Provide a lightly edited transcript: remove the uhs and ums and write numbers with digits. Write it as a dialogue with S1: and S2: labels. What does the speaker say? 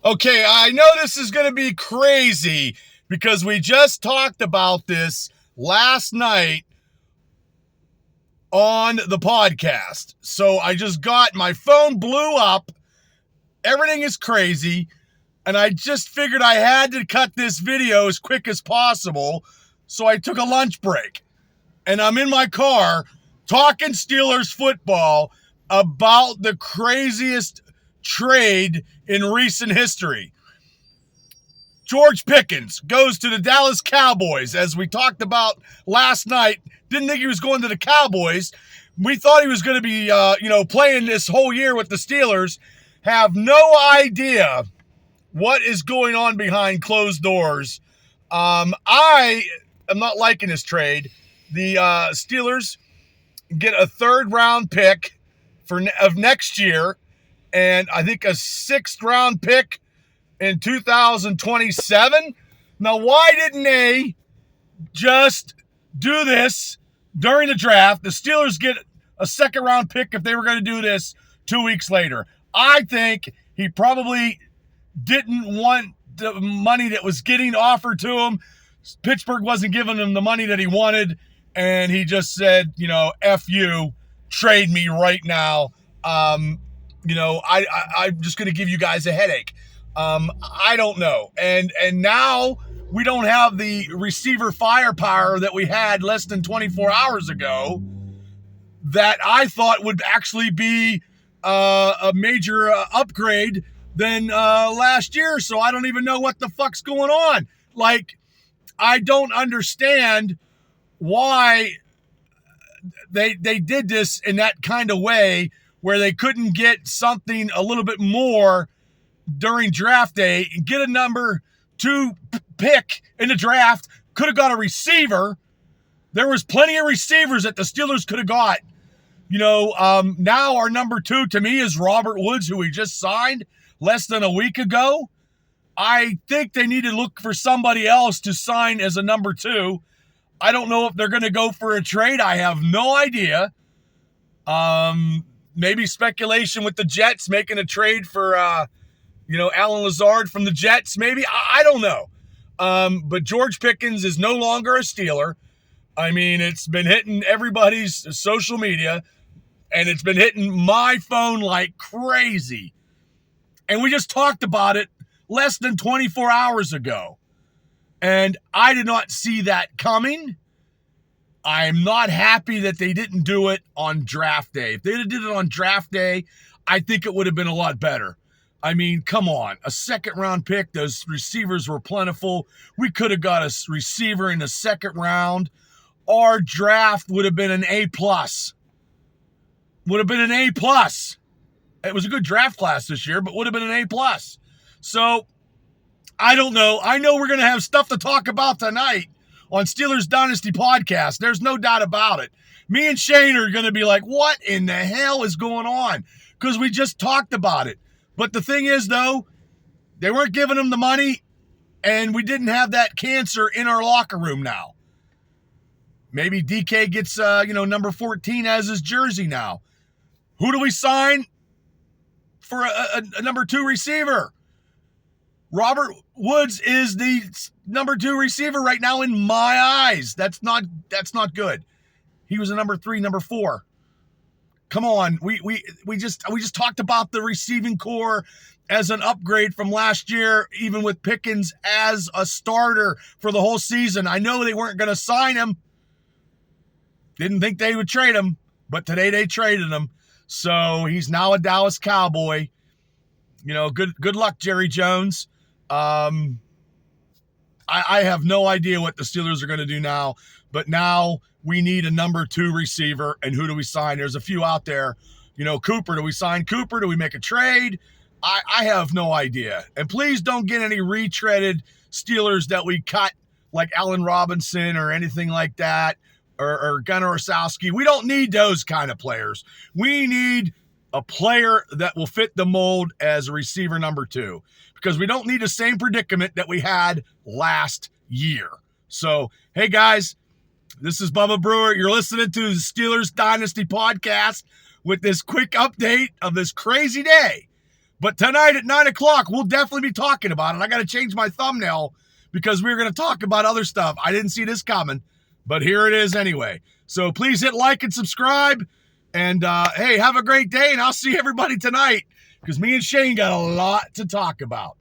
S1: Okay, I know this is going to be crazy because we just talked about this last night on the podcast. So I just got my phone blew up. Everything is crazy. And I just figured I had to cut this video as quick as possible. So I took a lunch break. And I'm in my car talking Steelers football about the craziest trade in recent history. George Pickens goes to the Dallas Cowboys, as we talked about last night. Didn't think he was going to the Cowboys. We thought he was going to be, playing this whole year with the Steelers. Have no idea what is going on behind closed doors. I am not liking this trade. The Steelers get a third-round pick of next year, and I think a sixth-round pick in 2027. Now, why didn't they just do this during the draft? The Steelers get a second-round pick if they were going to do this 2 weeks later. I think he probably didn't want the money that was getting offered to him. Pittsburgh wasn't giving him the money that he wanted, and he just said, F you, trade me right now. I'm just going to give you guys a headache. I don't know. And now we don't have the receiver firepower that we had less than 24 hours ago that I thought would actually be a major upgrade than last year. So I don't even know what the fuck's going on. Like, I don't understand why they did this in that kind of way where they couldn't get something a little bit more during draft day and get a number 2 pick in the draft. Could have got a receiver. There was plenty of receivers that the Steelers could have got. Now our number 2 to me is Robert Woods, who we just signed less than a week ago. I think they need to look for somebody else to sign as a number 2. I don't know if they're going to go for a trade. I have no idea. Maybe speculation with the Jets making a trade for, Alan Lazard from the Jets. Maybe. I don't know. But George Pickens is no longer a Steeler. I mean, it's been hitting everybody's social media, and it's been hitting my phone like crazy. And we just talked about it less than 24 hours ago. And I did not see that coming. I'm not happy that they didn't do it on draft day. If they did it on draft day, I think it would have been a lot better. I mean, come on. A second-round pick. Those receivers were plentiful. We could have got a receiver in the second round. Our draft would have been an A+. Would have been an A+. It was a good draft class this year, but would have been an A+. So, I don't know. I know we're going to have stuff to talk about tonight on Steelers Dynasty Podcast. There's no doubt about it. Me and Shane are going to be like, what in the hell is going on? Because we just talked about it. But the thing is, though, they weren't giving him the money, and we didn't have that cancer in our locker room now. Maybe DK gets, number 14 as his jersey now. Who do we sign for a number 2 receiver? Robert Woods is the number 2 receiver right now in my eyes. That's not good. He was a number 3, number 4. Come on. We just talked about the receiving core as an upgrade from last year, even with Pickens as a starter for the whole season. I know they weren't going to sign him. Didn't think they would trade him, but today they traded him. So he's now a Dallas Cowboy. Good luck, Jerry Jones. I have no idea what the Steelers are going to do now, but now we need a number 2 receiver. And who do we sign? There's a few out there. Cooper. Do we sign Cooper? Do we make a trade? I have no idea. And please don't get any retreaded Steelers that we cut, like Allen Robinson or anything like that, or Gunnar Osowski. We don't need those kind of players. We need a player that will fit the mold as a receiver number 2, because we don't need the same predicament that we had last year. So, hey guys, this is Bubba Brewer. You're listening to the Steelers Dynasty Podcast with this quick update of this crazy day. But tonight at 9 o'clock, we'll definitely be talking about it. I got to change my thumbnail because we were going to talk about other stuff. I didn't see this coming, but here it is anyway. So please hit like and subscribe. And, hey, have a great day, and I'll see everybody tonight because me and Shane got a lot to talk about.